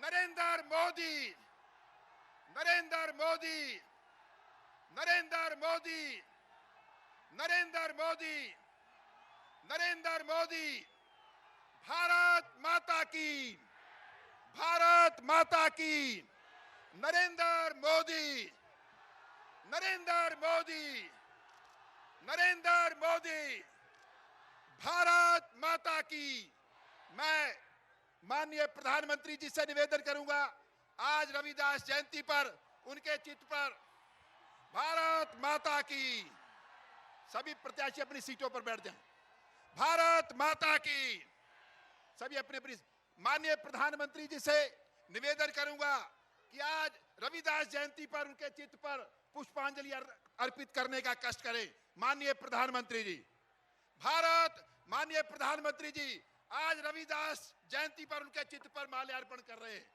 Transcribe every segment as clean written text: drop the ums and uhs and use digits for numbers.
नरेंद्र मोदी, नरेंद्र मोदी, नरेंद्र मोदी, नरेंद्र मोदी, नरेंद्र मोदी। भारत माता की, भारत माता की। नरेंद्र मोदी, नरेंद्र मोदी, नरेंद्र मोदी। भारत माता की। मैं माननीय प्रधानमंत्री जी से निवेदन करूंगा, आज रविदास जयंती पर उनके चित्र पर भारत माता की। सभी प्रत्याशी अपनी सीटों पर बैठ जाएं। भारत माता की। सभी अपने अपनी। माननीय प्रधानमंत्री जी से निवेदन करूंगा कि आज रविदास जयंती पर उनके चित्र पर पुष्पांजलि अर्पित करने का कष्ट करें। माननीय प्रधानमंत्री जी, भारत। माननीय प्रधानमंत्री जी, आज रविदास जयंती पर उनके चित्र पर माल्यार्पण कर रहे हैं,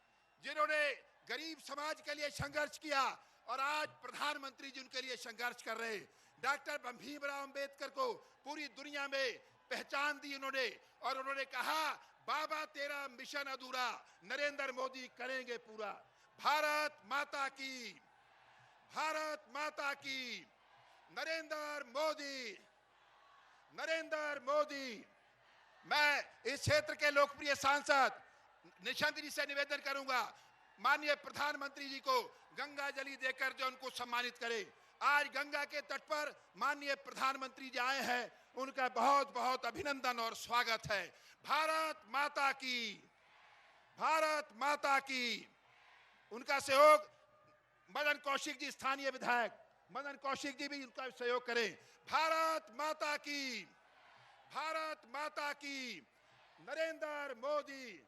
जिन्होंने गरीब समाज के लिए संघर्ष किया और आज प्रधानमंत्री जी उनके लिए संघर्ष कर रहे हैं। डॉक्टर भीमराव अंबेडकर को पूरी दुनिया में पहचान दी उन्होंने, और उन्होंने कहा बाबा तेरा मिशन अधूरा, नरेंद्र मोदी करेंगे पूरा। भारत माता की, भारत माता की। नरेंद्र मोदी, नरेंद्र मोदी। मैं इस क्षेत्र के लोकप्रिय सांसद निशंक जी से निवेदन करूंगा, माननीय प्रधानमंत्री जी को गंगा जली देकर जो उनको सम्मानित करे। आज गंगा के तट पर माननीय प्रधानमंत्री जी आए हैं, उनका बहुत बहुत अभिनंदन और स्वागत है। भारत माता की, भारत माता की। उनका सहयोग मदन कौशिक जी, स्थानीय विधायक मदन कौशिक जी भी उनका सहयोग करें। भारत माता की, भारत माता की। नरेंद्र मोदी।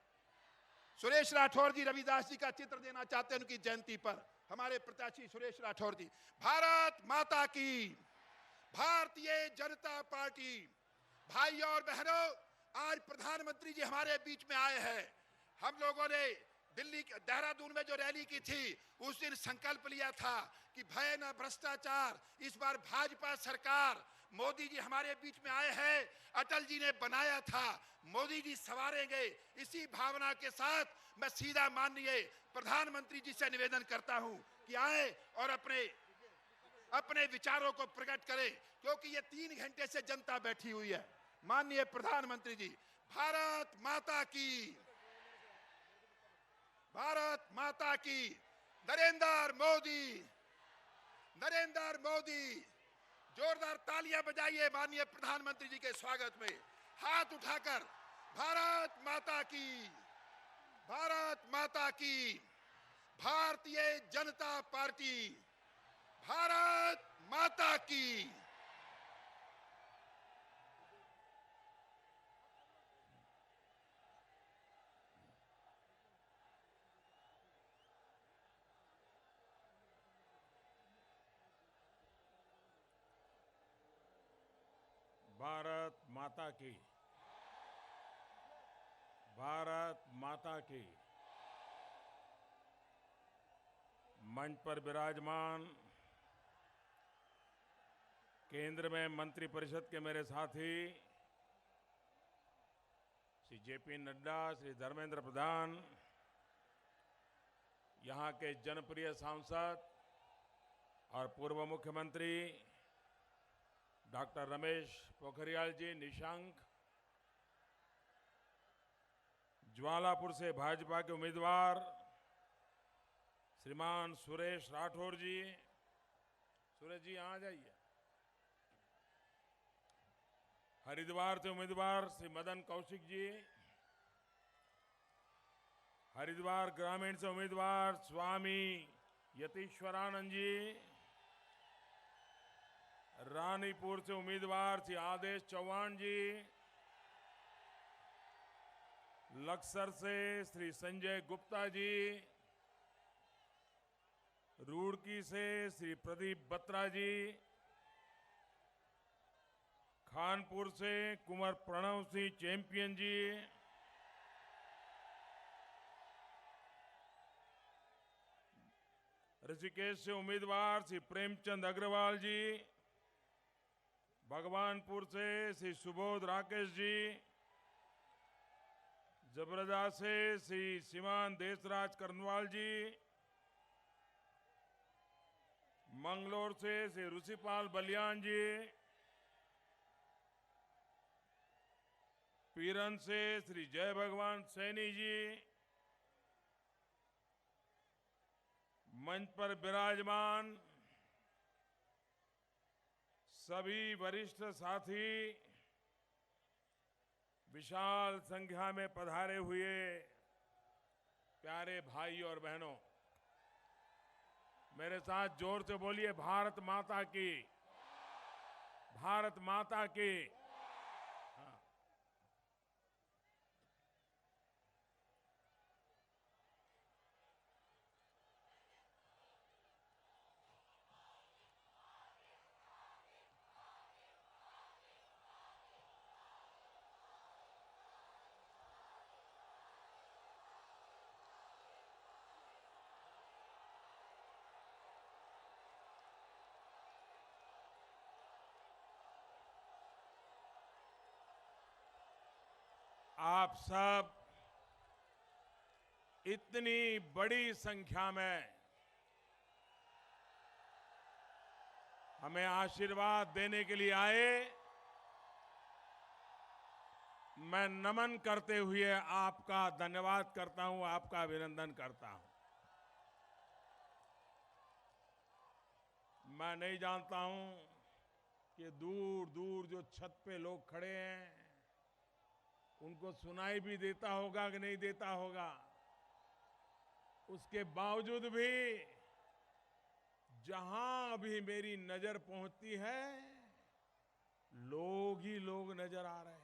सुरेश राठौर जी रविदास जी का चित्र देना चाहते हैं उनकी जयंती पर, हमारे प्रत्याशी सुरेश राठौर जी। भारत माता की। भारतीय जनता पार्टी। भाइयों और बहनों, आज प्रधानमंत्री जी हमारे बीच में आए हैं। हम लोगों ने दिल्ली देहरादून में जो रैली की थी, उस दिन संकल्प लिया था कि भय न भ्रष्टाचार। इस बार भाजपा सरकार, मोदी जी हमारे बीच में आए हैं, अटल जी ने बनाया था, मोदी जी संवारेंगे। इसी भावना के साथ मैं सीधा माननीय प्रधानमंत्री जी से निवेदन करता हूं कि आए और अपने विचारों को प्रकट करें, क्योंकि ये 3 घंटे से जनता बैठी हुई है। माननीय प्रधानमंत्री जी, भारत माता की, भारत माता की। नरेंद्र मोदी, नरेंद्र मोदी। जोरदार तालियां बजाइए माननीय प्रधानमंत्री जी के स्वागत में, हाथ उठाकर। भारत माता की, भारत माता की। भारतीय जनता पार्टी। भारत माता की। भारत माता की, भारत माता की। मंच पर विराजमान केंद्र में मंत्रिपरिषद के मेरे साथी श्री जेपी नड्डा, श्री धर्मेंद्र प्रधान, यहाँ के जनप्रिय सांसद और पूर्व मुख्यमंत्री डॉक्टर रमेश पोखरियाल जी निशंक, ज्वालापुर से भाजपा के उम्मीदवार श्रीमान सुरेश राठौर जी। सुरेश जी यहाँ आ जाइए। हरिद्वार से उम्मीदवार श्री मदन कौशिक जी। हरिद्वार ग्रामीण से उम्मीदवार स्वामी यतीश्वरानंद जी। रानीपुर से उम्मीदवार श्री आदेश चौहान जी। लक्सर से श्री संजय गुप्ता जी। रुड़की से श्री प्रदीप बत्रा जी। खानपुर से कुंवर प्रणव सिंह चैंपियन जी। ऋषिकेश से उम्मीदवार श्री प्रेमचंद अग्रवाल जी। भगवानपुर से श्री सुबोध राकेश जी। जबरदा से श्री श्रीमान देशराज करनवाल जी, मंगलोर से श्री ऋषिपाल बलियान जी, पीरन से श्री जय भगवान सैनी जी, मंच पर विराजमान सभी वरिष्ठ साथी, विशाल संख्या में पधारे हुए प्यारे भाई और बहनों, मेरे साथ जोर से बोलिए भारत माता की, भारत माता की। हाँ। आप सब इतनी बड़ी संख्या में हमें आशीर्वाद देने के लिए आए, मैं नमन करते हुए आपका धन्यवाद करता हूं, आपका अभिनंदन करता हूं। मैं नहीं जानता हूं कि दूर दूर जो छत पे लोग खड़े हैं उनको सुनाई भी देता होगा कि नहीं देता होगा। उसके बावजूद भी जहां भी मेरी नजर पहुंचती है लोग ही लोग नजर आ रहे हैं।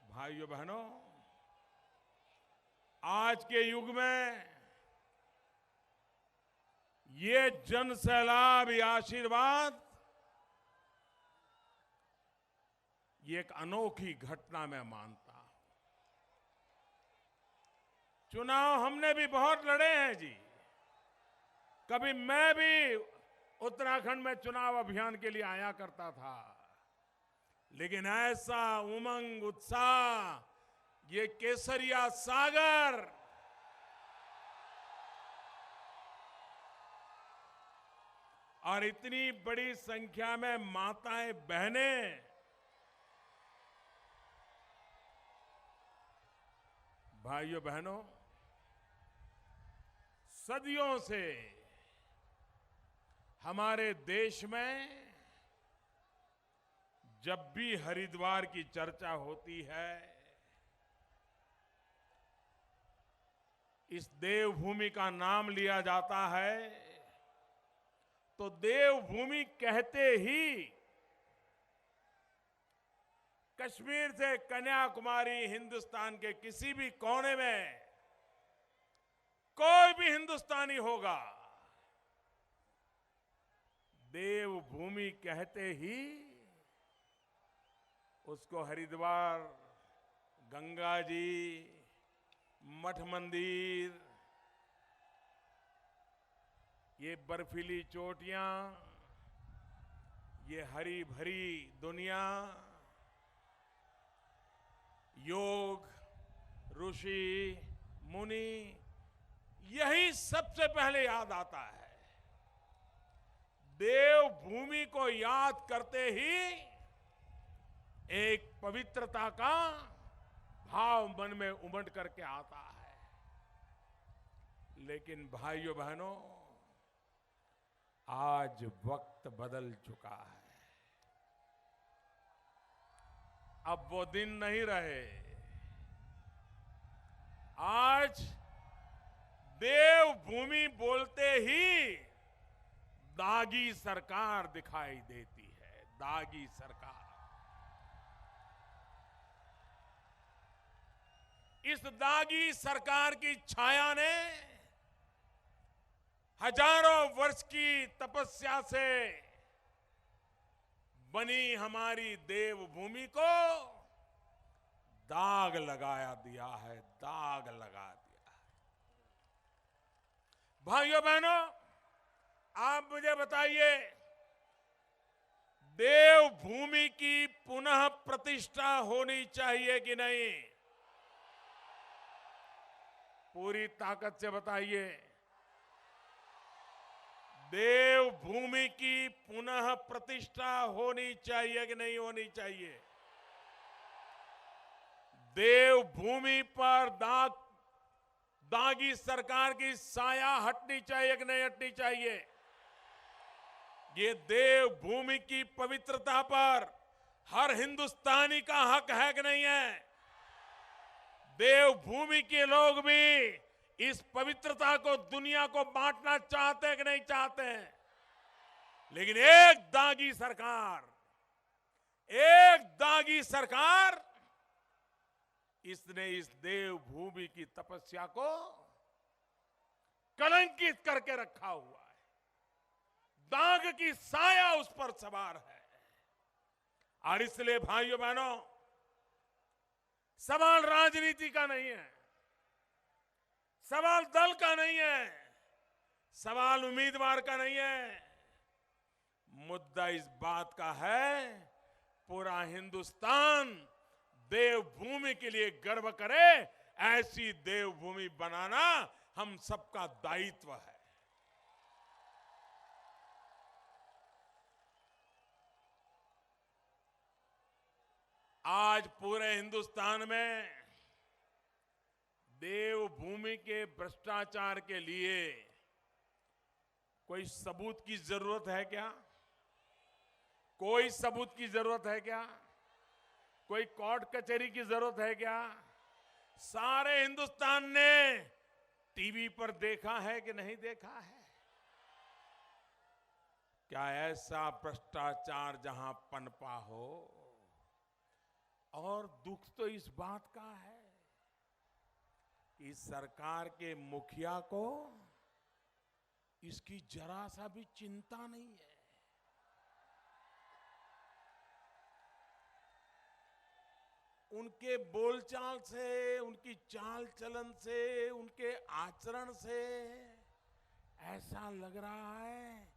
भाइयों बहनों, आज के युग में ये जन सैलाब, ये आशीर्वाद, ये एक अनोखी घटना मैं मानता हूं। चुनाव हमने भी बहुत लड़े हैं जी। कभी मैं भी उत्तराखंड में चुनाव अभियान के लिए आया करता था, लेकिन ऐसा उमंग, उत्साह, ये केसरिया सागर, और इतनी बड़ी संख्या में माताएं, बहनें, भाइयों बहनों, सदियों से हमारे देश में जब भी हरिद्वार की चर्चा होती है, इस देवभूमि का नाम लिया जाता है, तो देवभूमि कहते ही कश्मीर से कन्याकुमारी, हिंदुस्तान के किसी भी कोने में कोई भी हिंदुस्तानी होगा, देवभूमि कहते ही उसको हरिद्वार, गंगा जी, मठ मंदिर, ये बर्फीली चोटियां, ये हरी भरी दुनिया, योग, ऋषि, मुनि, यही सबसे पहले याद आता है। देवभूमि को याद करते ही एक पवित्रता का भाव मन में उमड़ करके आता है। लेकिन भाइयों बहनों, आज वक्त बदल चुका है। अब वो दिन नहीं रहे। आज देवभूमि बोलते ही दागी सरकार दिखाई देती है, दागी सरकार। इस दागी सरकार की छाया ने हजारों वर्ष की तपस्या से बनी हमारी देवभूमि को दाग लगाया दिया है, दाग लगा दिया है। भाइयों बहनों, आप मुझे बताइए, देवभूमि की पुनः प्रतिष्ठा होनी चाहिए कि नहीं? पूरी ताकत से बताइए। देवभूमि की पुनः प्रतिष्ठा होनी चाहिए कि नहीं होनी चाहिए? देवभूमि पर दागी सरकार की साया हटनी चाहिए कि नहीं हटनी चाहिए? ये देवभूमि की पवित्रता पर हर हिंदुस्तानी का हक है कि नहीं है? देवभूमि के लोग भी इस पवित्रता को दुनिया को बांटना चाहते हैं कि नहीं चाहते हैं? लेकिन एक दागी सरकार इसने इस देवभूमि की तपस्या को कलंकित करके रखा हुआ है। दाग की साया उस पर सवार है। और इसलिए भाइयों बहनों, सवाल राजनीति का नहीं है, सवाल दल का नहीं है, सवाल उम्मीदवार का नहीं है। मुद्दा इस बात का है पूरा हिंदुस्तान देवभूमि के लिए गर्व करे। ऐसी देवभूमि बनाना हम सबका दायित्व है। आज पूरे हिंदुस्तान में देवभूमि के भ्रष्टाचार के लिए कोई सबूत की जरूरत है क्या? कोई सबूत की जरूरत है क्या? कोई कोर्ट कचहरी की जरूरत है क्या? सारे हिंदुस्तान ने टीवी पर देखा है कि नहीं देखा है? क्या ऐसा भ्रष्टाचार जहां पनपा हो? और दुख तो इस बात का है कि सरकार के मुखिया को इसकी जरा सा भी चिंता नहीं है। उनके बोलचाल से, उनकी चाल चलन से, उनके आचरण से ऐसा लग रहा है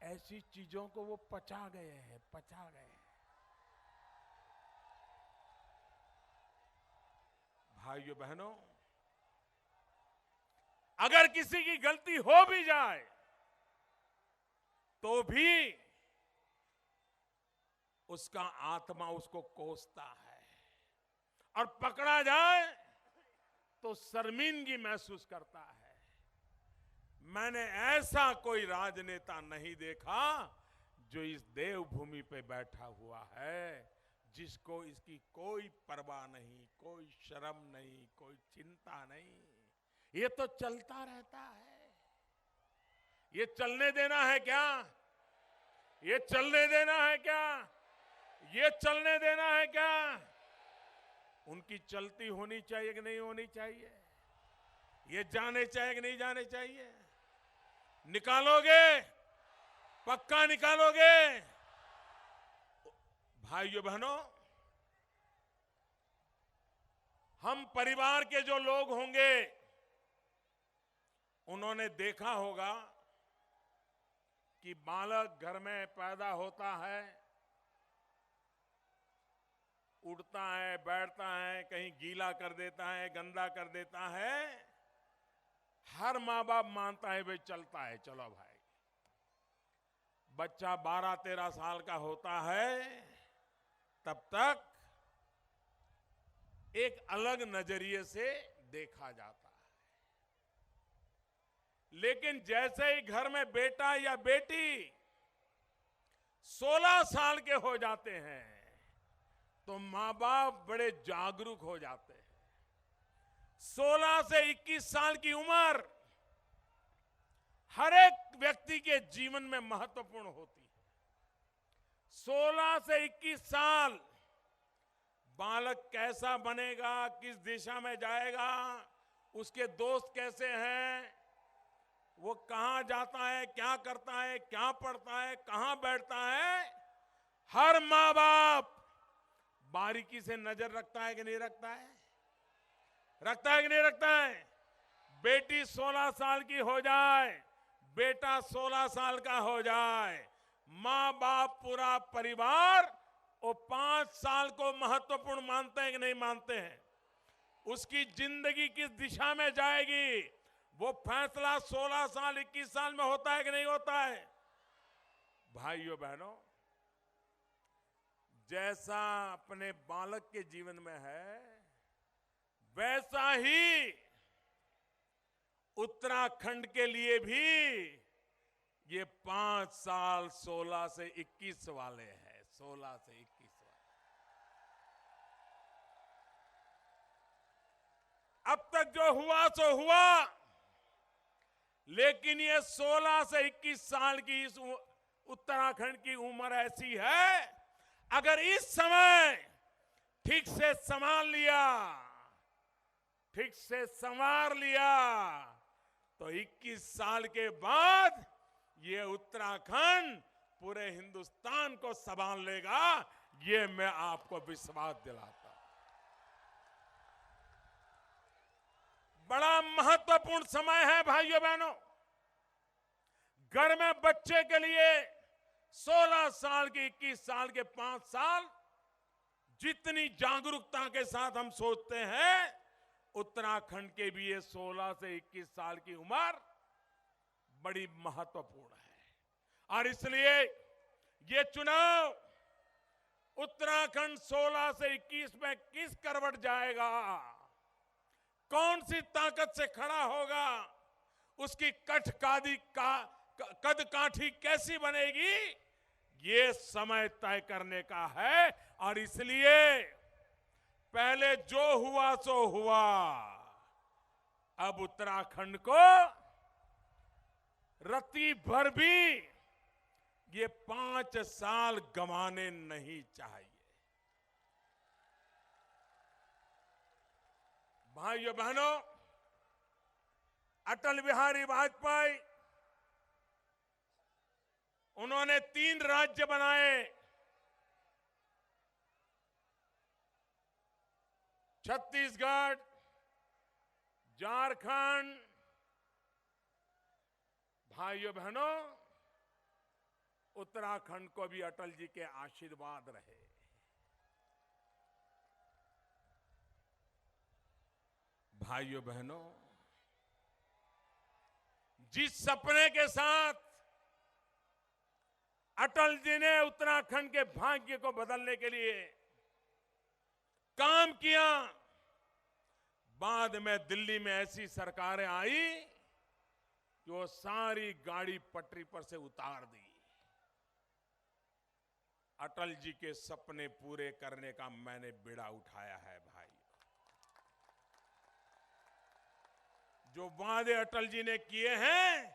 ऐसी चीजों को वो पचा गए हैं। भाइयों बहनों, अगर किसी की गलती हो भी जाए तो भी उसका आत्मा उसको कोसता है, और पकड़ा जाए तो शर्मिंदगी महसूस करता है। मैंने ऐसा कोई राजनेता नहीं देखा जो इस देवभूमि पे बैठा हुआ है जिसको इसकी कोई परवाह नहीं, कोई शर्म नहीं, कोई चिंता नहीं। ये तो चलता रहता है। ये चलने देना है क्या? ये चलने देना है क्या? ये चलने देना है क्या? उनकी चलती होनी चाहिए कि नहीं होनी चाहिए? ये जाने चाहिए कि नहीं जाने चाहिए? निकालोगे? पक्का निकालोगे? भाइयों बहनों, हम परिवार के जो लोग होंगे उन्होंने देखा होगा कि बालक घर में पैदा होता है, उठता है, बैठता है, कहीं गीला कर देता है, गंदा कर देता है। हर माँ बाप मानता है भाई चलता है, चलो भाई। बच्चा 12-13 साल का होता है तब तक एक अलग नजरिए से देखा जाता है। लेकिन जैसे ही घर में बेटा या बेटी 16 साल के हो जाते हैं तो माँ बाप बड़े जागरूक हो जाते हैं। 16 से 21 साल की उम्र हर एक व्यक्ति के जीवन में महत्वपूर्ण होती है। 16 से 21 साल बालक कैसा बनेगा, किस दिशा में जाएगा, उसके दोस्त कैसे हैं, वो कहां जाता है, क्या करता है, क्या पढ़ता है, कहां बैठता है, हर माँ बाप बारीकी से नजर रखता है कि नहीं रखता है? रखता है कि नहीं रखता है? बेटी 16 साल की हो जाए, बेटा 16 साल का हो जाए, मां बाप पूरा परिवार वो 5 साल को महत्वपूर्ण मानते हैं कि नहीं मानते हैं, उसकी जिंदगी किस दिशा में जाएगी, वो फैसला 16 साल 21 साल में होता है कि नहीं होता है। भाइयों बहनों, जैसा अपने बालक के जीवन में है वैसा ही उत्तराखंड के लिए भी ये 5 साल 16 से 21 वाले हैं, 16 से 21 वाले। अब तक जो हुआ सो हुआ, लेकिन ये 16 से 21 साल की इस उत्तराखंड की उम्र ऐसी है, अगर इस समय ठीक से संभाल लिया, ठीक से संवार लिया, तो 21 साल के बाद ये उत्तराखंड पूरे हिंदुस्तान को संभाल लेगा, ये मैं आपको विश्वास दिलाता हूं। बड़ा महत्वपूर्ण समय है भाइयों बहनों। घर में बच्चे के लिए 16 साल के 21 साल के 5 साल जितनी जागरूकता के साथ हम सोचते हैं, उत्तराखंड के भी ये 16 से 21 साल की उम्र बड़ी महत्वपूर्ण है। और इसलिए ये चुनाव उत्तराखंड 16 से 21 में किस करवट जाएगा, कौन सी ताकत से खड़ा होगा, उसकी कद काठी कैसी बनेगी, ये समय तय करने का है। और इसलिए पहले जो हुआ सो हुआ, अब उत्तराखंड को रत्ती भर भी ये 5 साल गंवाने नहीं चाहिए। भाइयों बहनों, अटल बिहारी वाजपेयी उन्होंने 3 राज्य बनाए, छत्तीसगढ़, झारखंड। भाइयों बहनों, उत्तराखंड को भी अटल जी के आशीर्वाद रहे। भाइयों बहनों, जिस सपने के साथ अटल जी ने उत्तराखंड के भाग्य को बदलने के लिए काम किया, बाद में दिल्ली में ऐसी सरकारें आई कि वो सारी गाड़ी पटरी पर से उतार दी। अटल जी के सपने पूरे करने का मैंने बीड़ा उठाया है भाई। जो वादे अटल जी ने किए हैं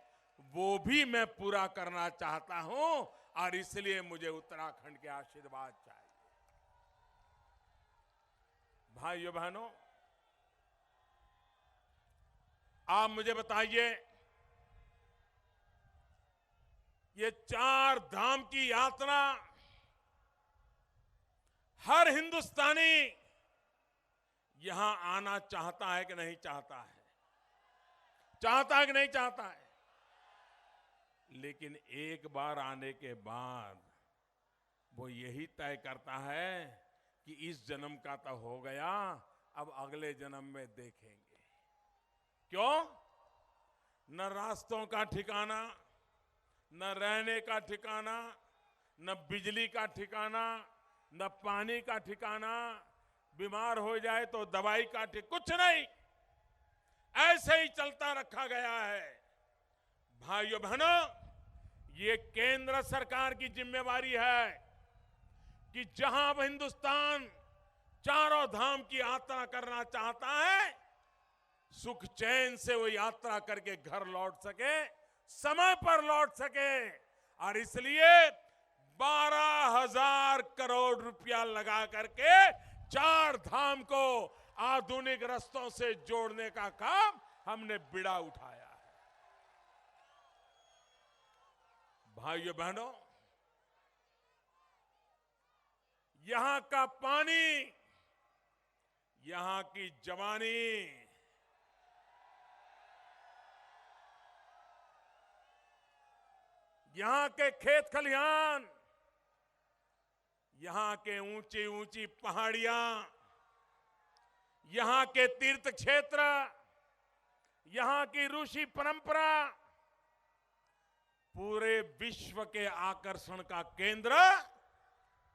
वो भी मैं पूरा करना चाहता हूं, और इसलिए मुझे उत्तराखंड के आशीर्वाद चाहिए। भाइयों बहनों, आप मुझे बताइए, ये 4 धाम की यात्रा हर हिंदुस्तानी यहां आना चाहता है कि नहीं चाहता है? चाहता है कि नहीं चाहता है? लेकिन एक बार आने के बाद वो यही तय करता है कि इस जन्म का तो हो गया, अब अगले जन्म में देखेंगे। क्यों? न रास्तों का ठिकाना, न रहने का ठिकाना, न बिजली का ठिकाना, न पानी का ठिकाना, बीमार हो जाए तो दवाई का कुछ नहीं, ऐसे ही चलता रखा गया है। भाइयों बहनों, ये केंद्र सरकार की जिम्मेवारी है कि जहां अब हिंदुस्तान 4 धाम की यात्रा करना चाहता है, सुख चैन से वो यात्रा करके घर लौट सके, समय पर लौट सके। और इसलिए 12,000 करोड़ रुपया लगा करके 4 धाम को आधुनिक रस्तों से जोड़ने का काम हमने बीड़ा उठाया है। भाइयों बहनों, यहां का पानी, यहां की जवानी, यहां के खेत खलिहान, यहां के ऊंची ऊंची पहाड़ियां, यहां के तीर्थ क्षेत्र, यहां की ऋषि परंपरा पूरे विश्व के आकर्षण का केंद्र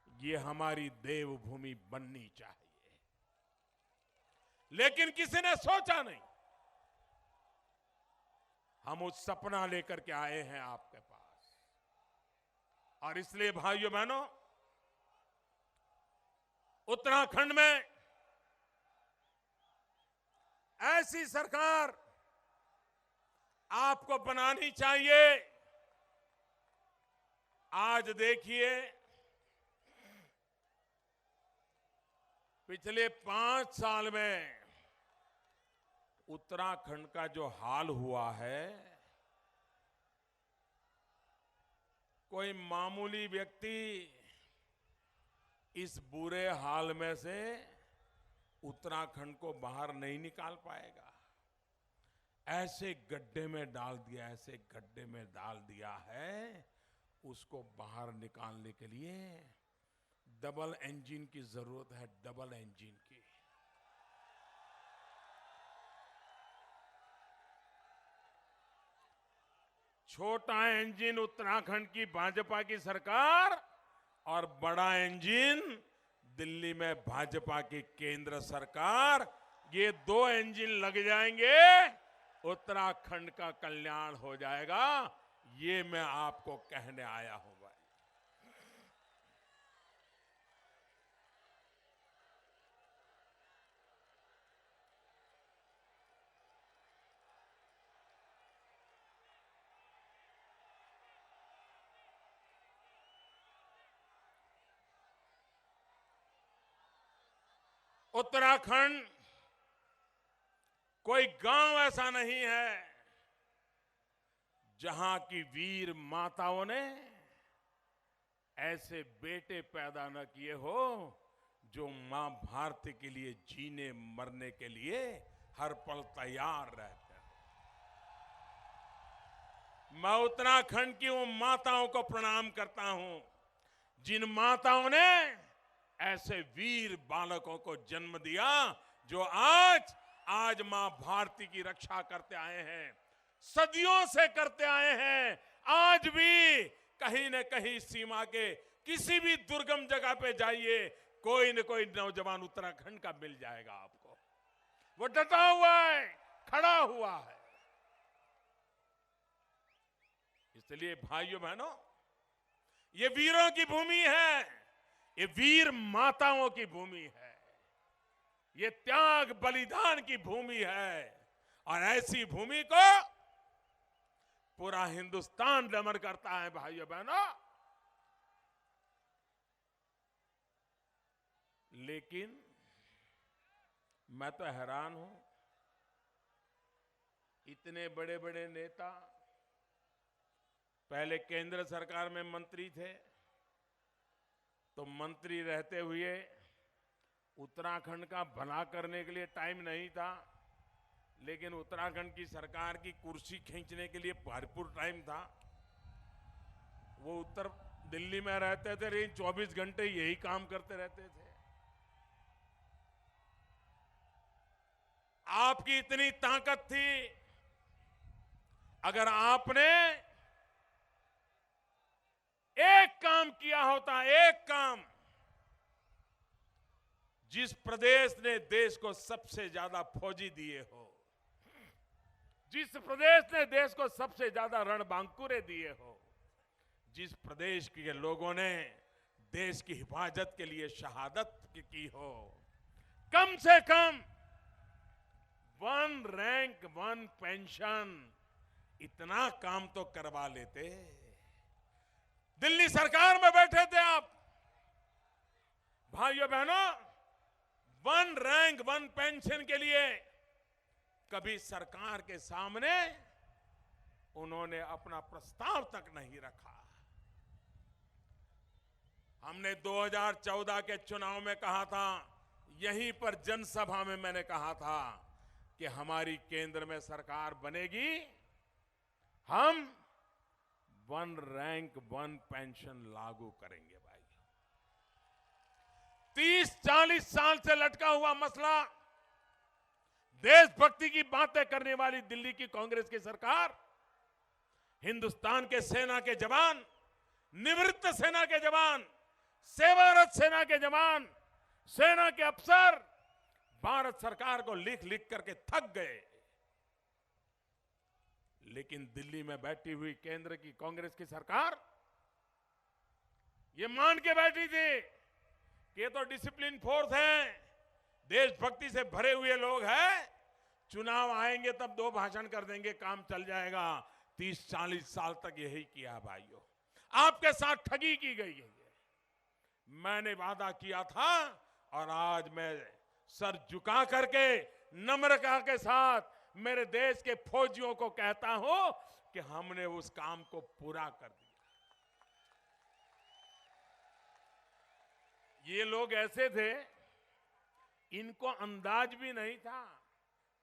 ये हमारी देवभूमि बननी चाहिए। लेकिन किसी ने सोचा नहीं। हम उस सपना लेकर के आए हैं आपके पास, और इसलिए भाइयों बहनों, उत्तराखंड में ऐसी सरकार आपको बनानी चाहिए। आज देखिए, पिछले 5 साल में उत्तराखंड का जो हाल हुआ है, कोई मामूली व्यक्ति इस बुरे हाल में से उत्तराखंड को बाहर नहीं निकाल पाएगा। ऐसे गड्ढे में डाल दिया, ऐसे गड्ढे में डाल दिया है, उसको बाहर निकालने के लिए डबल इंजन की जरूरत है, डबल इंजन की। छोटा इंजन उत्तराखंड की भाजपा की सरकार और बड़ा इंजन दिल्ली में भाजपा की केंद्र सरकार, ये 2 इंजन लग जाएंगे, उत्तराखंड का कल्याण हो जाएगा। ये मैं आपको कहने आया हूं भाई। उत्तराखंड कोई गांव ऐसा नहीं है जहां की वीर माताओं ने ऐसे बेटे पैदा न किए हो जो मां भारती के लिए जीने मरने के लिए हर पल तैयार रहते हैं। मैं उत्तराखंड की उन माताओं को प्रणाम करता हूं जिन माताओं ने ऐसे वीर बालकों को जन्म दिया, जो आज मां भारती की रक्षा करते आए हैं, सदियों से करते आए हैं। आज भी कहीं न कहीं सीमा के किसी भी दुर्गम जगह पे जाइए, कोई न कोई नौजवान उत्तराखंड का मिल जाएगा आपको। वो डटा हुआ है, खड़ा हुआ है। इसलिए भाइयों बहनों, ये वीरों की भूमि है, ये वीर माताओं की भूमि है, ये त्याग बलिदान की भूमि है, और ऐसी भूमि को पूरा हिंदुस्तान नमन करता है भाइयों बहनों। लेकिन मैं तो हैरान हूं, इतने बड़े बड़े नेता पहले केंद्र सरकार में मंत्री थे, तो मंत्री रहते हुए उत्तराखंड का भला करने के लिए टाइम नहीं था, लेकिन उत्तराखंड की सरकार की कुर्सी खींचने के लिए भरपूर टाइम था। वो उत्तर दिल्ली में रहते थे, लेकिन 24 घंटे यही काम करते रहते थे। आपकी इतनी ताकत थी, अगर आपने एक काम किया होता, एक काम, जिस प्रदेश ने देश को सबसे ज्यादा फौजी दिए हो, जिस प्रदेश ने देश को सबसे ज्यादा रणबांकुरे दिए हो, जिस प्रदेश के लोगों ने देश की हिफाजत के लिए शहादत की हो, कम से कम 1 रैंक 1 पेंशन, इतना काम तो करवा लेते। दिल्ली सरकार में बैठे थे आप भाइयों बहनों, 1 रैंक 1 पेंशन के लिए कभी सरकार के सामने उन्होंने अपना प्रस्ताव तक नहीं रखा। हमने 2014 के चुनाव में कहा था, यहीं पर जनसभा में मैंने कहा था कि हमारी केंद्र में सरकार बनेगी, हम वन रैंक वन पेंशन लागू करेंगे भाई। 30-40 साल से लटका हुआ मसला, देशभक्ति की बातें करने वाली दिल्ली की कांग्रेस की सरकार हिंदुस्तान के सेना के जवान, निवृत्त सेना के जवान, सेवारत सेना के जवान, सेना के अफसर भारत सरकार को लिख लिख करके थक गए। लेकिन दिल्ली में बैठी हुई केंद्र की कांग्रेस की सरकार ये मान के बैठी थी कि ये तो डिसिप्लिन फोर्स है, देशभक्ति से भरे हुए लोग हैं, चुनाव आएंगे तब 2 भाषण कर देंगे, काम चल जाएगा। 30-40 साल तक यही किया भाइयों, आपके साथ ठगी की गई है। मैंने वादा किया था और आज मैं सर झुका करके नम्रता के साथ मेरे देश के फौजियों को कहता हूं कि हमने उस काम को पूरा कर दिया। ये लोग ऐसे थे, इनको अंदाज भी नहीं था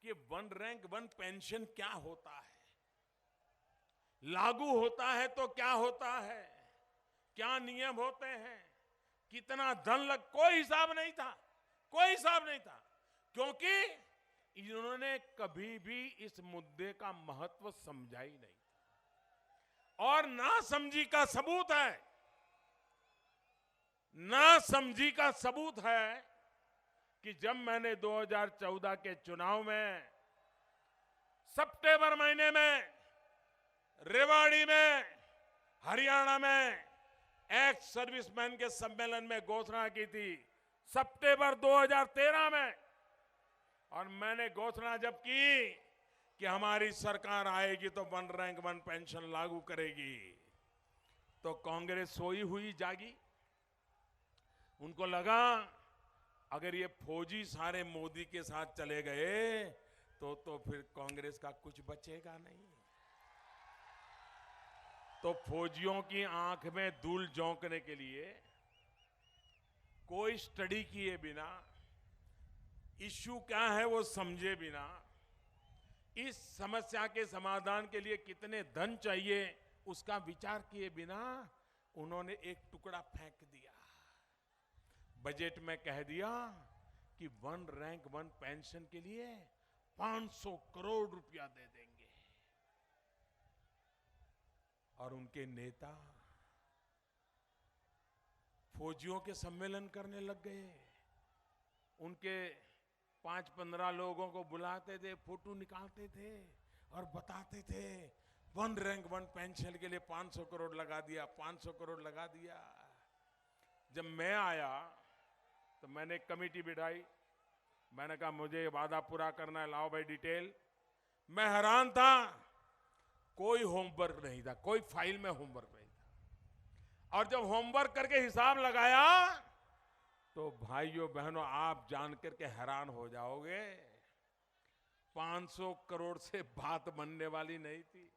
कि वन रैंक वन पेंशन क्या होता है, लागू होता है तो क्या होता है, क्या नियम होते हैं, कितना धन लग, कोई हिसाब नहीं था, कोई हिसाब नहीं था, क्योंकि इन्होंने कभी भी इस मुद्दे का महत्व समझा ही नहीं। और ना समझी का सबूत है, ना समझी का सबूत है कि जब मैंने 2014 के चुनाव में सितंबर महीने में रेवाड़ी में, हरियाणा में एक्स सर्विसमैन के सम्मेलन में घोषणा की थी, सितंबर 2013 में, और मैंने घोषणा जब की कि हमारी सरकार आएगी तो वन रैंक वन पेंशन लागू करेगी, तो कांग्रेस सोई हुई जागी। उनको लगा अगर ये फौजी सारे मोदी के साथ चले गए तो फिर कांग्रेस का कुछ बचेगा नहीं। तो फौजियों की आंख में धूल झोंकने के लिए, कोई स्टडी किए बिना, इश्यू क्या है वो समझे बिना, इस समस्या के समाधान के लिए कितने धन चाहिए उसका विचार किए बिना उन्होंने एक टुकड़ा फेंक दिया। बजट में कह दिया कि वन रैंक वन पेंशन के लिए 500 करोड़ रुपया दे देंगे। और उनके नेता फौजियों के सम्मेलन करने लग गए, उनके 5-15 लोगों को बुलाते थे, फोटो निकालते थे और बताते थे वन रैंक वन पेंशन के लिए 500 करोड़ लगा दिया, 500 करोड़ लगा दिया। जब मैं आया तो मैंने एक कमेटी बिठाई, मैंने कहा मुझे वादा पूरा करना है, लाओ भाई डिटेल। मैं हैरान था, कोई होमवर्क नहीं था, कोई फाइल में होमवर्क नहीं था। और जब होमवर्क करके हिसाब लगाया तो भाइयों बहनों आप जान करके हैरान हो जाओगे, 500 करोड़ से बात बनने वाली नहीं थी।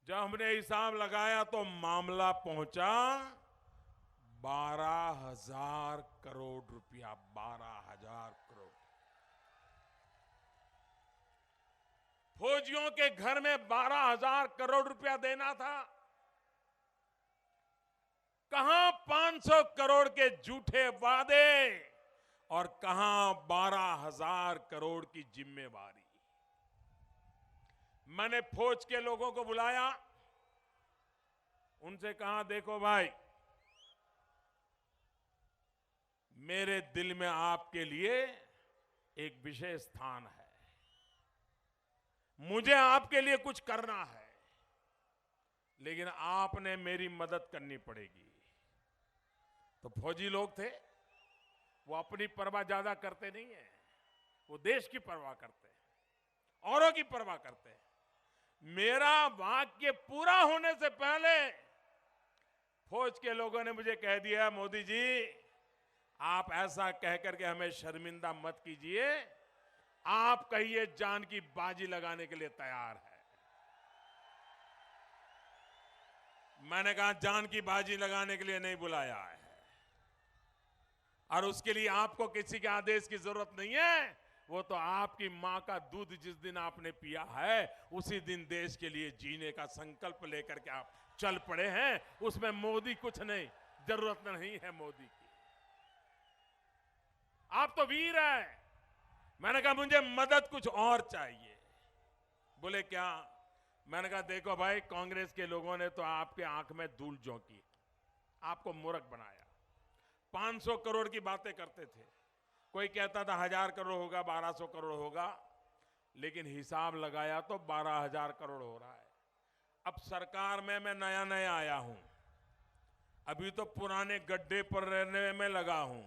जब हमने हिसाब लगाया तो मामला पहुंचा 12,000 करोड़ रुपया, 12,000 करोड़। फौजियों के घर में 12,000 करोड़ रुपया देना था। कहां 500 करोड़ के झूठे वादे और कहां 12,000 करोड़ की जिम्मेवारी। मैंने फौज के लोगों को बुलाया, उनसे कहा देखो भाई, मेरे दिल में आपके लिए एक विशेष स्थान है, मुझे आपके लिए कुछ करना है, लेकिन आपने मेरी मदद करनी पड़ेगी। तो फौजी लोग थे, वो अपनी परवाह ज्यादा करते नहीं है, वो देश की परवाह करते हैं, औरों की परवाह करते हैं। मेरा वाक्य पूरा होने से पहले फौज के लोगों ने मुझे कह दिया, मोदी जी आप ऐसा कह करके हमें शर्मिंदा मत कीजिए, आप कहिए जान की बाजी लगाने के लिए तैयार है। मैंने कहा जान की बाजी लगाने के लिए नहीं बुलाया है, और उसके लिए आपको किसी के आदेश की जरूरत नहीं है, वो तो आपकी मां का दूध जिस दिन आपने पिया है उसी दिन देश के लिए जीने का संकल्प लेकर के आप चल पड़े हैं। उसमें मोदी कुछ नहीं, जरूरत नहीं है मोदी की। आप तो वीर हैं। मैंने कहा मुझे मदद कुछ और चाहिए। बोले क्या? मैंने कहा देखो भाई, कांग्रेस के लोगों ने तो आपके आंख में धूल झोंकी, आपको मूर्ख बनाया। 500 करोड़ की बातें करते थे, कोई कहता था 1000 करोड़ होगा, 1200 करोड़ होगा, लेकिन हिसाब लगाया तो 12,000 करोड़ हो रहा है। अब सरकार में मैं नया नया आया हूं, अभी तो पुराने गड्ढे पर रहने में लगा हूं।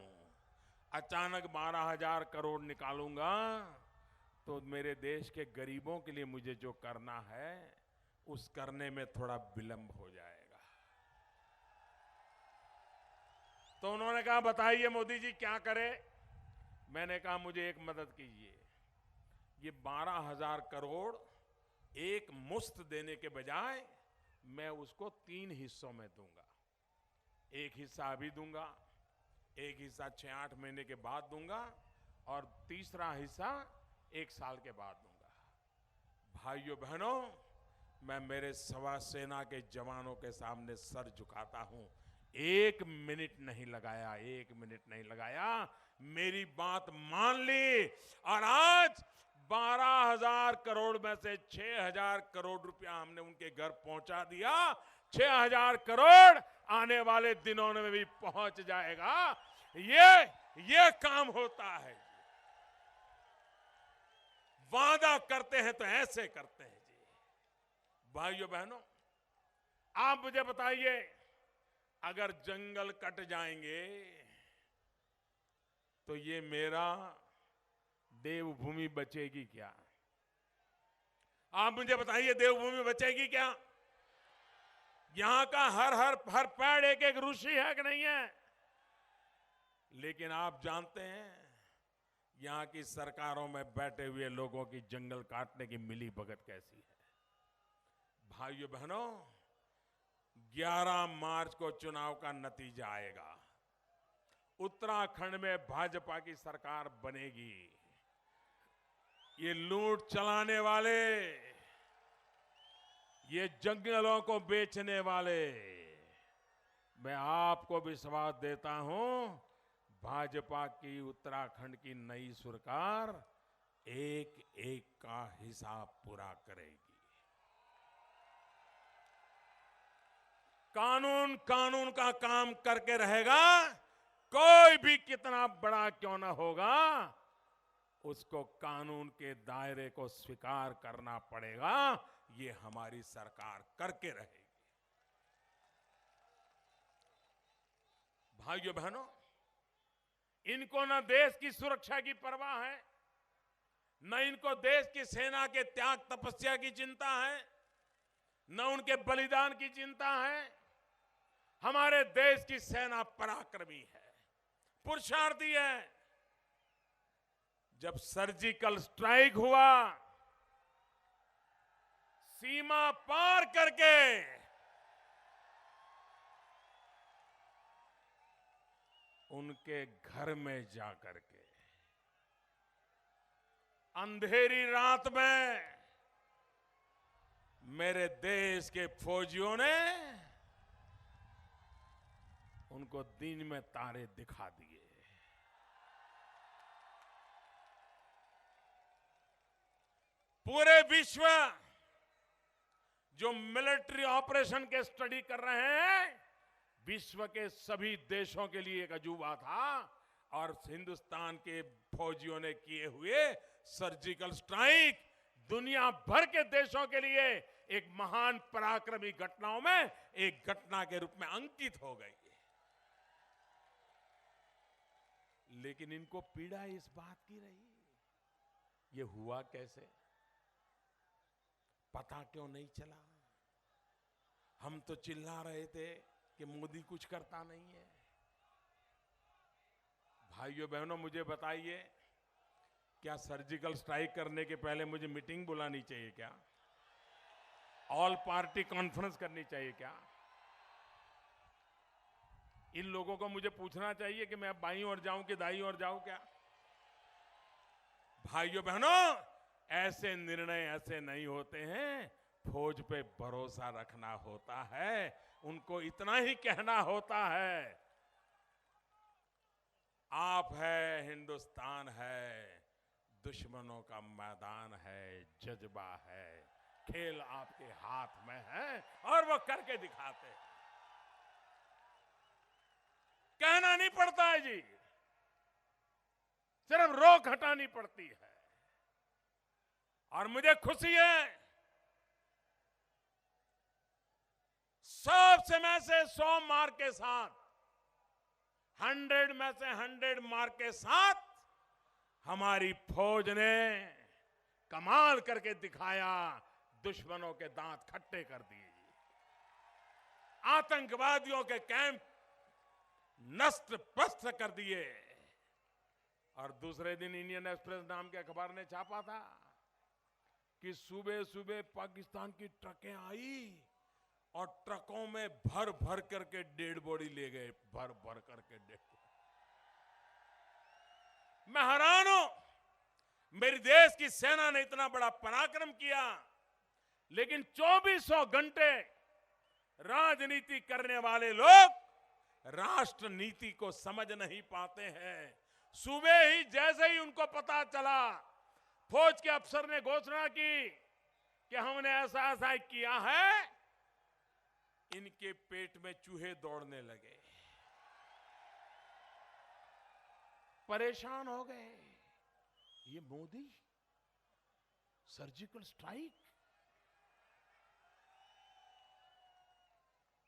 अचानक 12,000 करोड़ निकालूंगा तो मेरे देश के गरीबों के लिए मुझे जो करना है उस करने में थोड़ा विलंब हो जाएगा। तो उन्होंने कहा बताइए मोदी जी क्या करें। मैंने कहा मुझे एक मदद कीजिए, ये 12,000 करोड़ एक मुश्त देने के बजाय मैं उसको 3 हिस्सों में दूंगा। एक हिस्सा अभी दूंगा, एक हिस्सा 6-8 महीने के बाद दूंगा और तीसरा हिस्सा 1 साल के बाद दूंगा। भाइयों बहनों, मैं मेरे सवा सेना के जवानों के सामने सर झुकाता हूं। 1 मिनट नहीं लगाया, 1 मिनट नहीं लगाया, मेरी बात मान ली और आज 12,000 करोड़ में से 6,000 करोड़ रुपया हमने उनके घर पहुंचा दिया। 6,000 करोड़ आने वाले दिनों में भी पहुंच जाएगा। ये काम होता है। वादा करते हैं तो ऐसे करते हैं जी। भाइयों बहनों, आप मुझे बताइए, अगर जंगल कट जाएंगे तो ये मेरा देवभूमि बचेगी क्या? आप मुझे बताइए, देवभूमि बचेगी क्या? यहां का हर पेड़ एक एक ऋषि है कि नहीं है? लेकिन आप जानते हैं यहां की सरकारों में बैठे हुए लोगों की जंगल काटने की मिली भगत कैसी है। भाइयों बहनों, 11 मार्च को चुनाव का नतीजा आएगा। उत्तराखंड में भाजपा की सरकार बनेगी। ये लूट चलाने वाले, ये जंगलों को बेचने वाले, मैं आपको विश्वास देता हूं, भाजपा की उत्तराखंड की नई सरकार एक एक का हिसाब पूरा करेगी। कानून का काम करके रहेगा। कोई भी कितना बड़ा क्यों ना होगा, उसको कानून के दायरे को स्वीकार करना पड़ेगा। ये हमारी सरकार करके रहेगी। भाइयों बहनों, इनको न देश की सुरक्षा की परवाह है, न इनको देश की सेना के त्याग तपस्या की चिंता है, न उनके बलिदान की चिंता है। हमारे देश की सेना पराक्रमी है, पुरुषार्थी है। जब सर्जिकल स्ट्राइक हुआ, सीमा पार करके उनके घर में जाकर के अंधेरी रात में मेरे देश के फौजियों ने उनको दिन में तारे दिखा दिए। पूरे विश्व जो मिलिट्री ऑपरेशन के स्टडी कर रहे हैं, विश्व के सभी देशों के लिए एक अजूबा था और हिंदुस्तान के फौजियों ने किए हुए सर्जिकल स्ट्राइक दुनिया भर के देशों के लिए एक महान पराक्रमी घटनाओं में एक घटना के रूप में अंकित हो गई। लेकिन इनको पीड़ा इस बात की रही, ये हुआ कैसे, पता क्यों नहीं चला। हम तो चिल्ला रहे थे कि मोदी कुछ करता नहीं है। भाइयों बहनों, मुझे बताइए, क्या सर्जिकल स्ट्राइक करने के पहले मुझे मीटिंग बुलानी चाहिए क्या? ऑल पार्टी कॉन्फ्रेंस करनी चाहिए क्या? इन लोगों को मुझे पूछना चाहिए कि मैं बाईं ओर जाऊं कि दाईं ओर जाऊं क्या? भाइयों बहनों, ऐसे निर्णय ऐसे नहीं होते हैं। फौज पे भरोसा रखना होता है, उनको इतना ही कहना होता है, आप है, हिंदुस्तान है, दुश्मनों का मैदान है, जज्बा है, खेल आपके हाथ में है, और वो करके दिखाते हैं। कहना नहीं पड़ता है जी, सिर्फ रोक हटानी पड़ती है। और मुझे खुशी है, 100 में से 100 मार्क के साथ, 100 में से 100 मार्क के साथ हमारी फौज ने कमाल करके दिखाया, दुश्मनों के दांत खट्टे कर दिए, आतंकवादियों के कैंप नष्ट पस्त कर दिए। और दूसरे दिन इंडियन एक्सप्रेस नाम के अखबार ने छापा था कि सुबह सुबह पाकिस्तान की ट्रकें आई और ट्रकों में भर भर करके डेड बॉडी ले गए, भर भर करके डेड। मैं हैरान हूं, मेरे देश की सेना ने इतना बड़ा पराक्रम किया, लेकिन 2400 घंटे राजनीति करने वाले लोग राष्ट्र नीति को समझ नहीं पाते हैं। सुबह ही जैसे ही उनको पता चला, फौज के अफसर ने घोषणा की कि हमने ऐसा ऐसा किया है, इनके पेट में चूहे दौड़ने लगे, परेशान हो गए। ये मोदी सर्जिकल स्ट्राइक।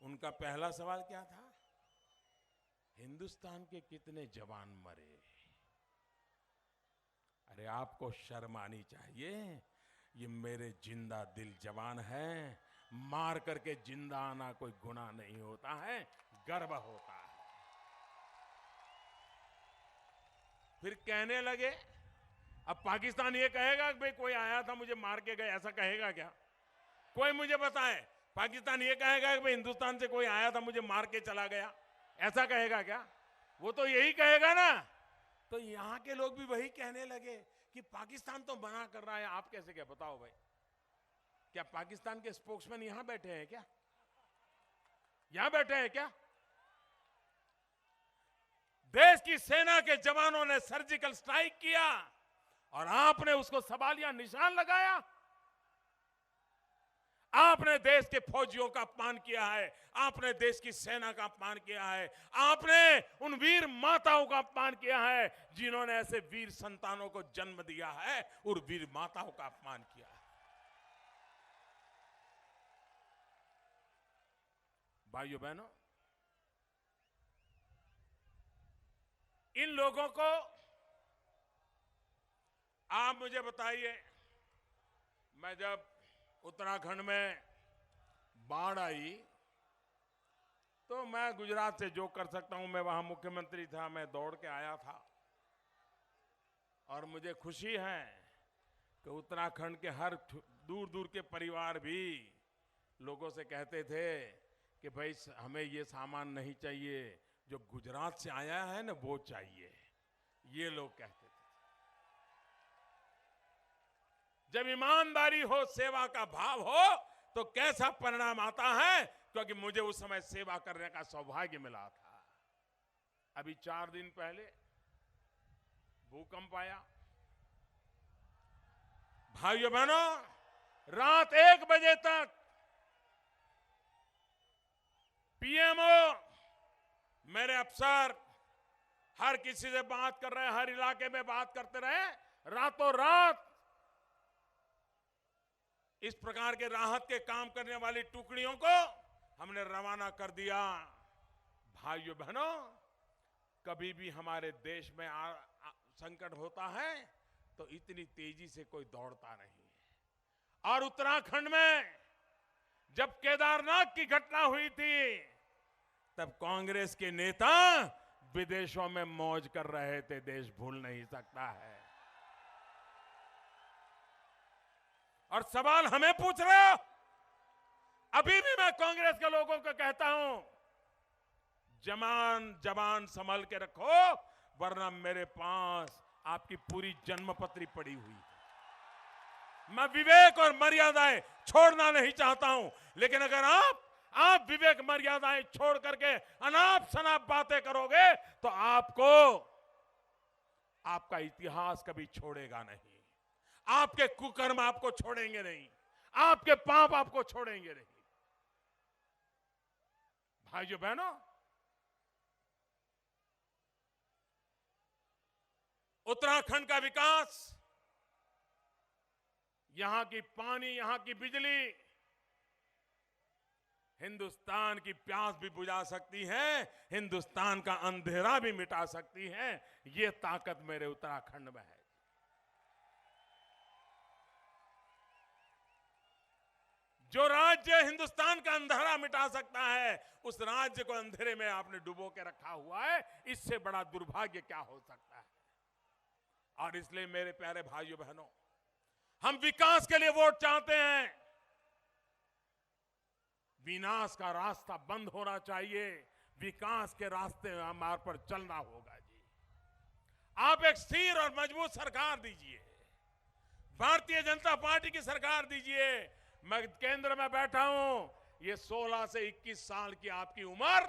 उनका पहला सवाल क्या था? हिंदुस्तान के कितने जवान मरे? अरे आपको शर्म आनी चाहिए, ये मेरे जिंदा दिल जवान हैं, मार करके जिंदा आना कोई गुनाह नहीं होता है, गर्व होता है। फिर कहने लगे, अब पाकिस्तान ये कहेगा कि भाई कोई आया था मुझे मार के गए, ऐसा कहेगा क्या? कोई मुझे बताए, पाकिस्तान ये कहेगा कि भाई हिंदुस्तान से कोई आया था मुझे मार के चला गया, ऐसा कहेगा क्या? वो तो यही कहेगा ना। तो यहां के लोग भी वही कहने लगे कि पाकिस्तान तो मना कर रहा है, आप कैसे? क्या बताओ भाई, क्या पाकिस्तान के स्पोक्समैन यहां बैठे हैं क्या? यहां बैठे हैं क्या? देश की सेना के जवानों ने सर्जिकल स्ट्राइक किया और आपने उसको सवालिया निशान लगाया। आपने देश के फौजियों का अपमान किया है, आपने देश की सेना का अपमान किया है, आपने उन वीर माताओं का अपमान किया है जिन्होंने ऐसे वीर संतानों को जन्म दिया है, और वीर माताओं का अपमान किया है। भाइयों बहनों, इन लोगों को आप मुझे बताइए, मैं जब उत्तराखंड में बाढ़ आई तो मैं गुजरात से जो कर सकता हूं, मैं वहां मुख्यमंत्री था, मैं दौड़ के आया था। और मुझे खुशी है कि उत्तराखंड के हर दूर दूर के परिवार भी लोगों से कहते थे कि भाई हमें ये सामान नहीं चाहिए, जो गुजरात से आया है ना वो चाहिए, ये लोग कहते थे। जब ईमानदारी हो, सेवा का भाव हो, तो कैसा परिणाम आता है, क्योंकि मुझे उस समय सेवा करने का सौभाग्य मिला था। अभी 4 दिन पहले भूकंप आया। भाइयों बहनों, रात 1 बजे तक पीएमओ, मेरे अफसर हर किसी से बात कर रहे, हर इलाके में बात करते रहे। रातों रात इस प्रकार के राहत के काम करने वाली टुकड़ियों को हमने रवाना कर दिया। भाइयों बहनों, कभी भी हमारे देश में संकट होता है तो इतनी तेजी से कोई दौड़ता नहीं है। और उत्तराखंड में जब केदारनाथ की घटना हुई थी, तब कांग्रेस के नेता विदेशों में मौज कर रहे थे, देश भूल नहीं सकता है। और सवाल हमें पूछ रहे हो? अभी भी मैं कांग्रेस के लोगों को कहता हूं, जवान संभल के रखो, वरना मेरे पास आपकी पूरी जन्मपत्री पड़ी हुई है। मैं विवेक और मर्यादाएं छोड़ना नहीं चाहता हूं, लेकिन अगर आप विवेक मर्यादाएं छोड़ करके अनाप शनाप बातें करोगे तो आपका इतिहास कभी छोड़ेगा नहीं। आपके कुकर्म आपको छोड़ेंगे नहीं, आपके पाप आपको छोड़ेंगे नहीं। भाइयों बहनों, उत्तराखंड का विकास, यहां की पानी, यहां की बिजली हिंदुस्तान की प्यास भी बुझा सकती है, हिंदुस्तान का अंधेरा भी मिटा सकती है। ये ताकत मेरे उत्तराखंड में है। जो राज्य हिंदुस्तान का अंधेरा मिटा सकता है, उस राज्य को अंधेरे में आपने डुबो के रखा हुआ है। इससे बड़ा दुर्भाग्य क्या हो सकता है? और इसलिए मेरे प्यारे भाइयों बहनों, हम विकास के लिए वोट चाहते हैं। विनाश का रास्ता बंद होना चाहिए, विकास के रास्ते हमारे पर चलना होगा जी। आप एक स्थिर और मजबूत सरकार दीजिए, भारतीय जनता पार्टी की सरकार दीजिए। मैं केंद्र में बैठा हूं, ये 16 से 21 साल की आपकी उम्र,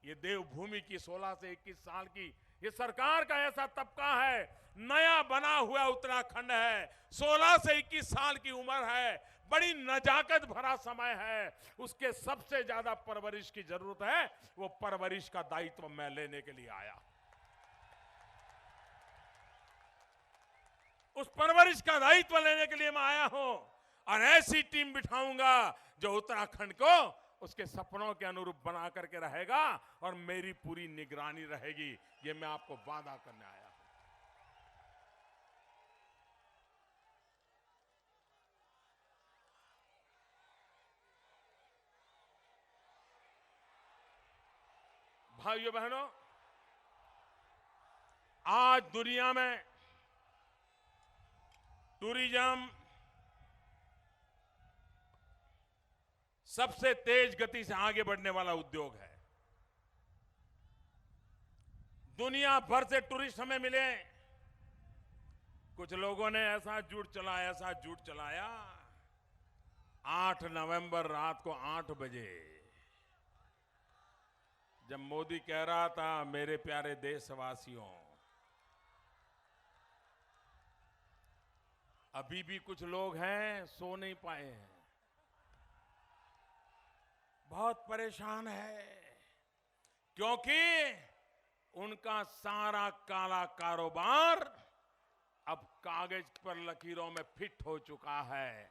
ये देवभूमि की 16 से 21 साल की ये सरकार का ऐसा तबका है, नया बना हुआ उत्तराखंड है, 16 से 21 साल की उम्र है, बड़ी नजाकत भरा समय है। उसके सबसे ज्यादा परवरिश की जरूरत है, वो परवरिश का दायित्व मैं लेने के लिए आया। उस परवरिश का दायित्व लेने के लिए मैं आया हूं, और ऐसी टीम बिठाऊंगा जो उत्तराखंड को उसके सपनों के अनुरूप बना करके रहेगा, और मेरी पूरी निगरानी रहेगी। ये मैं आपको वादा करने आया हूं। भाइयों बहनों, आज दुनिया में टूरिज्म सबसे तेज गति से आगे बढ़ने वाला उद्योग है। दुनिया भर से टूरिस्ट हमें मिले। कुछ लोगों ने ऐसा झूठ चलाया, 8 नवंबर रात को 8 बजे जब मोदी कह रहा था, मेरे प्यारे देशवासियों, अभी भी कुछ लोग हैं सो नहीं पाए हैं, बहुत परेशान है, क्योंकि उनका सारा काला कारोबार अब कागज पर लकीरों में फिट हो चुका है,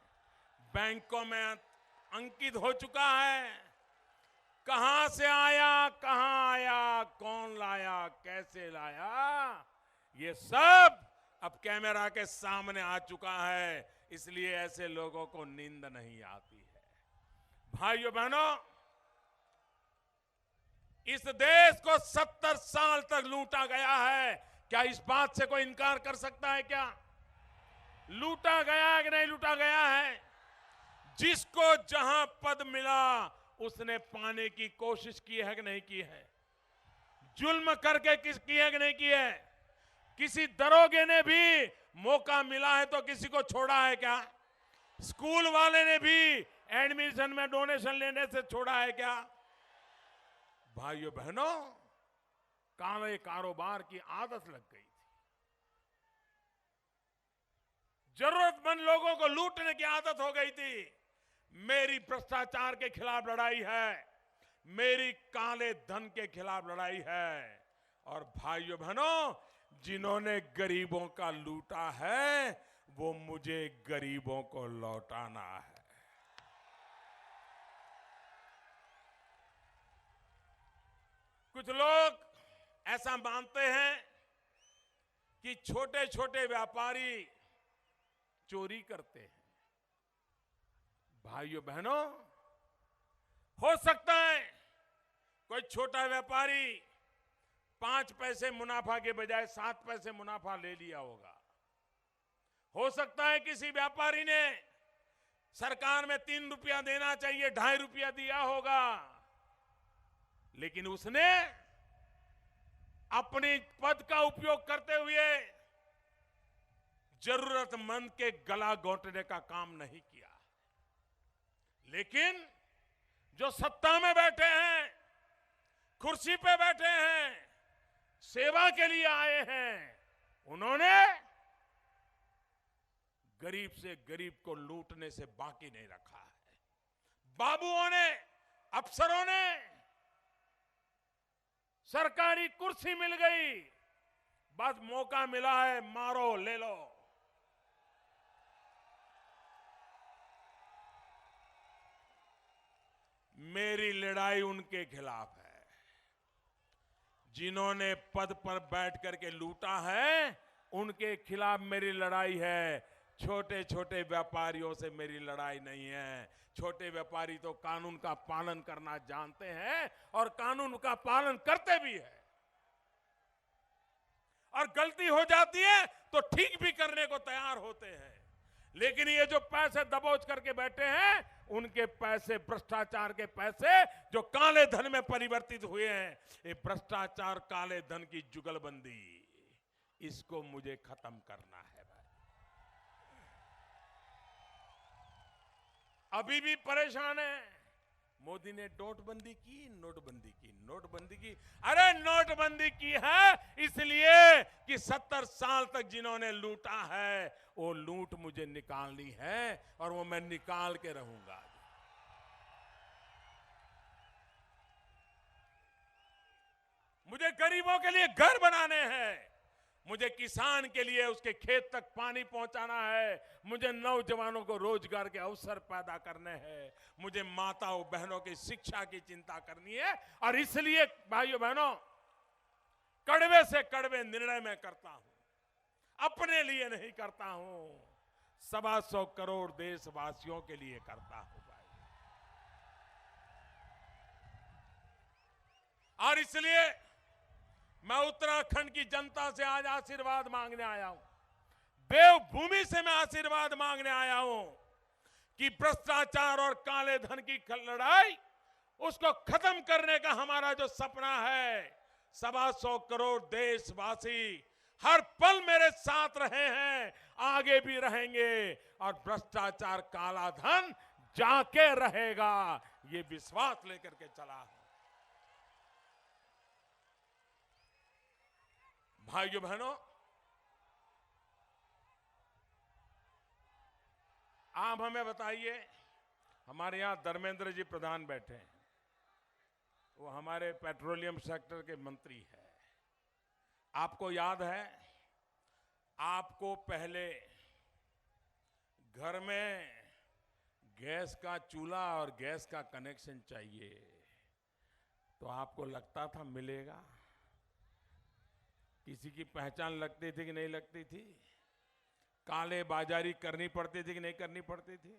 बैंकों में अंकित हो चुका है। कहां से आया, कहां आया, कौन लाया, कैसे लाया, ये सब अब कैमरा के सामने आ चुका है। इसलिए ऐसे लोगों को नींद नहीं आती है। भाइयों बहनों, इस देश को 70 साल तक लूटा गया है। क्या इस बात से कोई इनकार कर सकता है? क्या लूटा गया है कि नहीं लूटा गया है? जिसको जहां पद मिला उसने पाने की कोशिश की है कि नहीं की है? जुल्म करके की है कि नहीं की है? किसी दरोगे ने भी मौका मिला है तो किसी को छोड़ा है क्या? स्कूल वाले ने भी एडमिशन में डोनेशन लेने से छोड़ा है क्या? भाइयों बहनों, काले कारोबार की आदत लग गई थी। जरूरतमंद लोगों को लूटने की आदत हो गई थी। मेरी भ्रष्टाचार के खिलाफ लड़ाई है, मेरी काले धन के खिलाफ लड़ाई है। और भाइयों बहनों, जिन्होंने गरीबों का लूटा है, वो मुझे गरीबों को लौटाना है। कुछ लोग ऐसा मानते हैं कि छोटे छोटे व्यापारी चोरी करते हैं। भाइयों बहनों, हो सकता है कोई छोटा व्यापारी 5 पैसे मुनाफा के बजाय 7 पैसे मुनाफा ले लिया होगा। हो सकता है किसी व्यापारी ने सरकार में 3 रुपया देना चाहिए, 2.5 रुपया दिया होगा, लेकिन उसने अपने पद का उपयोग करते हुए जरूरतमंद के गला घोंटने का काम नहीं किया। लेकिन जो सत्ता में बैठे हैं, कुर्सी पे बैठे हैं, सेवा के लिए आए हैं, उन्होंने गरीब से गरीब को लूटने से बाकी नहीं रखा है। बाबुओं ने, अफसरों ने, सरकारी कुर्सी मिल गई, बस मौका मिला है, मारो ले लो। मेरी लड़ाई उनके खिलाफ है जिन्होंने पद पर बैठ करके लूटा है, उनके खिलाफ मेरी लड़ाई है। छोटे छोटे व्यापारियों से मेरी लड़ाई नहीं है। छोटे व्यापारी तो कानून का पालन करना जानते हैं और कानून का पालन करते भी हैं, और गलती हो जाती है तो ठीक भी करने को तैयार होते हैं। लेकिन ये जो पैसे दबोच करके बैठे हैं, उनके पैसे, भ्रष्टाचार के पैसे जो काले धन में परिवर्तित हुए हैं, ये भ्रष्टाचार, काले धन की जुगलबंदी, इसको मुझे खत्म करना है भाई। अभी भी परेशान है। मोदी ने नोटबंदी की, नोटबंदी की, नोटबंदी की। अरे नोटबंदी की है इसलिए कि 70 साल तक जिन्होंने लूटा है, वो लूट मुझे निकालनी है, और वो मैं निकाल के रहूंगा। मुझे गरीबों के लिए घर बनाने हैं, मुझे किसान के लिए उसके खेत तक पानी पहुंचाना है, मुझे नौजवानों को रोजगार के अवसर पैदा करने हैं, मुझे माताओं बहनों की शिक्षा की चिंता करनी है। और इसलिए भाइयों बहनों, कड़वे से कड़वे निर्णय मैं करता हूं, अपने लिए नहीं करता हूं, 125 करोड़ देशवासियों के लिए करता हूं भाई। और इसलिए मैं उत्तराखंड की जनता से आज आशीर्वाद मांगने आया हूं, देवभूमि से मैं आशीर्वाद मांगने आया हूं कि भ्रष्टाचार और काले धन की लड़ाई, उसको खत्म करने का हमारा जो सपना है, 125 करोड़ देशवासी हर पल मेरे साथ रहे हैं, आगे भी रहेंगे, और भ्रष्टाचार, काला धन जाके रहेगा, ये विश्वास लेकर के चला हूं। भाइयों बहनों, आप हमें बताइए, हमारे यहां धर्मेंद्र जी प्रधान बैठे हैं, वो हमारे पेट्रोलियम सेक्टर के मंत्री हैं। आपको याद है, आपको पहले घर में गैस का चूल्हा और गैस का कनेक्शन चाहिए, तो आपको लगता था मिलेगा? किसी की पहचान लगती थी कि नहीं लगती थी? काले बाजारी करनी पड़ती थी कि नहीं करनी पड़ती थी?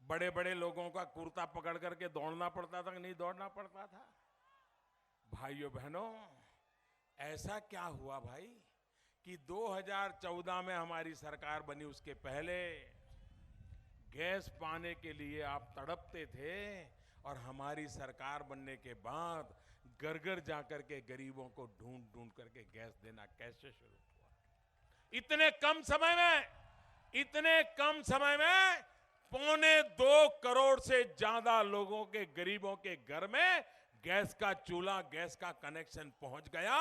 बड़े बड़े लोगों का कुर्ता पकड़ करके दौड़ना पड़ता था कि नहीं दौड़ना पड़ता था? भाइयों बहनों, ऐसा क्या हुआ भाई कि 2014 में हमारी सरकार बनी, उसके पहले गैस पाने के लिए आप तड़पते थे, और हमारी सरकार बनने के बाद घर घर जाकर के गरीबों को ढूंढ ढूंढ करके गैस देना कैसे शुरू हुआ? इतने कम समय में 1.25 करोड़ से ज्यादा लोगों के, गरीबों के घर में गैस का चूल्हा, गैस का कनेक्शन पहुंच गया।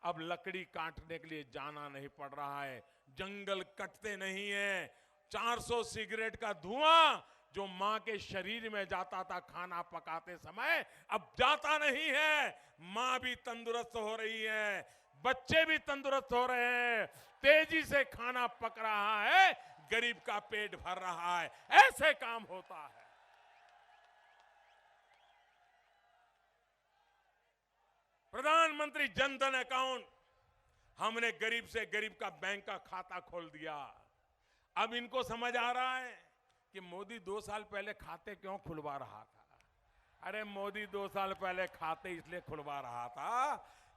अब लकड़ी काटने के लिए जाना नहीं पड़ रहा है, जंगल कटते नहीं है। 400 सिगरेट का धुआं जो मां के शरीर में जाता था खाना पकाते समय, अब जाता नहीं है। मां भी तंदुरुस्त हो रही है, बच्चे भी तंदुरुस्त हो रहे हैं, तेजी से खाना पक रहा है, गरीब का पेट भर रहा है। ऐसे काम होता है। प्रधानमंत्री जन धन अकाउंट, हमने गरीब से गरीब का बैंक का खाता खोल दिया। अब इनको समझ आ रहा है कि मोदी 2 साल पहले खाते क्यों खुलवा रहा था। अरे मोदी 2 साल पहले खाते इसलिए खुलवा रहा था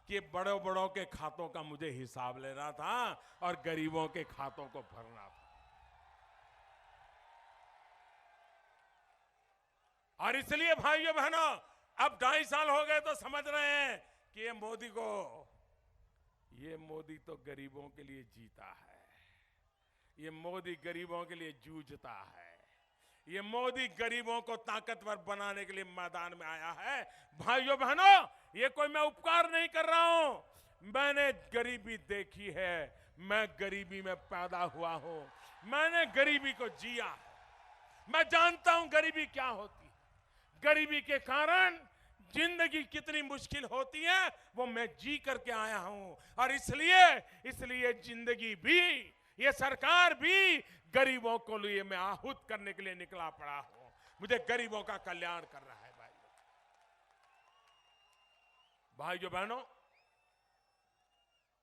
कि बड़ों बड़ों के खातों का मुझे हिसाब लेना था और गरीबों के खातों को भरना था। और इसलिए भाइयों बहनों, अब 2.5 साल हो गए तो समझ रहे हैं कि ये मोदी तो गरीबों के लिए जीता है, ये मोदी गरीबों के लिए जूझता है। ये मोदी गरीबों को ताकतवर बनाने के लिए मैदान में आया है। भाइयों बहनों, ये कोई मैं उपकार नहीं कर रहा हूं। मैंने गरीबी देखी है, मैं गरीबी में पैदा हुआ हूं, मैंने गरीबी को जिया है। मैं जानता हूं गरीबी क्या होती है, गरीबी के कारण जिंदगी कितनी मुश्किल होती है, वो मैं जी करके आया हूं। और इसलिए जिंदगी भी, ये सरकार भी गरीबों को लिए मैं आहूत करने के लिए निकला पड़ा हूं। मुझे गरीबों का कल्याण कर रहा है। भाइयों बहनों,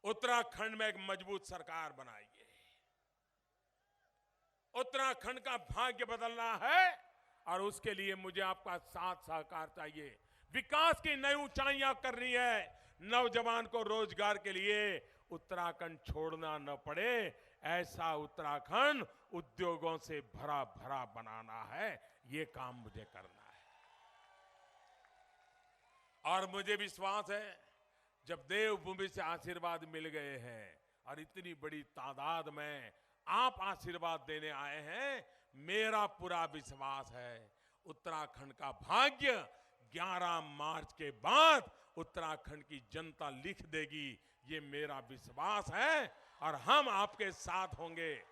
उत्तराखंड में एक मजबूत सरकार बनाइए। उत्तराखंड का भाग्य बदलना है और उसके लिए मुझे आपका साथ सहकार चाहिए। विकास की नई ऊंचाइयां करनी है। नौजवान को रोजगार के लिए उत्तराखंड छोड़ना न पड़े, ऐसा उत्तराखंड उद्योगों से भरा भरा बनाना है। ये काम मुझे करना है। और मुझे विश्वास है, जब देवभूमि से आशीर्वाद मिल गए हैं और इतनी बड़ी तादाद में आप आशीर्वाद देने आए हैं, मेरा पूरा विश्वास है उत्तराखंड का भाग्य 11 मार्च के बाद उत्तराखंड की जनता लिख देगी। ये मेरा विश्वास है और हम आपके साथ होंगे,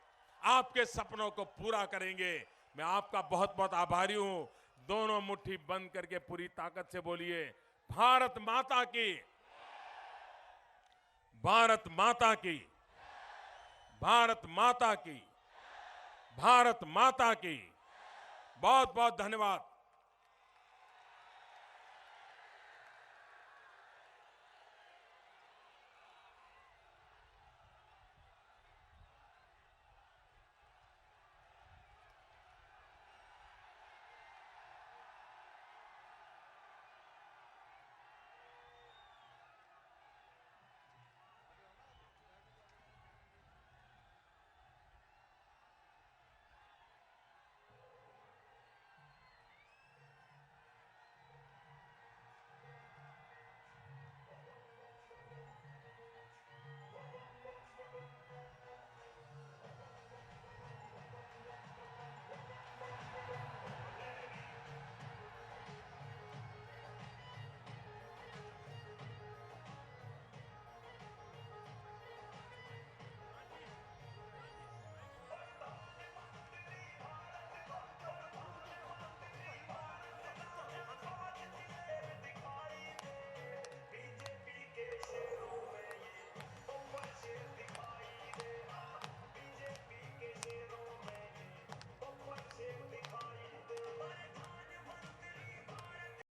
आपके सपनों को पूरा करेंगे। मैं आपका बहुत बहुत आभारी हूं। दोनों मुट्ठी बंद करके पूरी ताकत से बोलिए, भारत माता की, भारत माता की, भारत माता की, भारत माता की। बहुत बहुत धन्यवाद।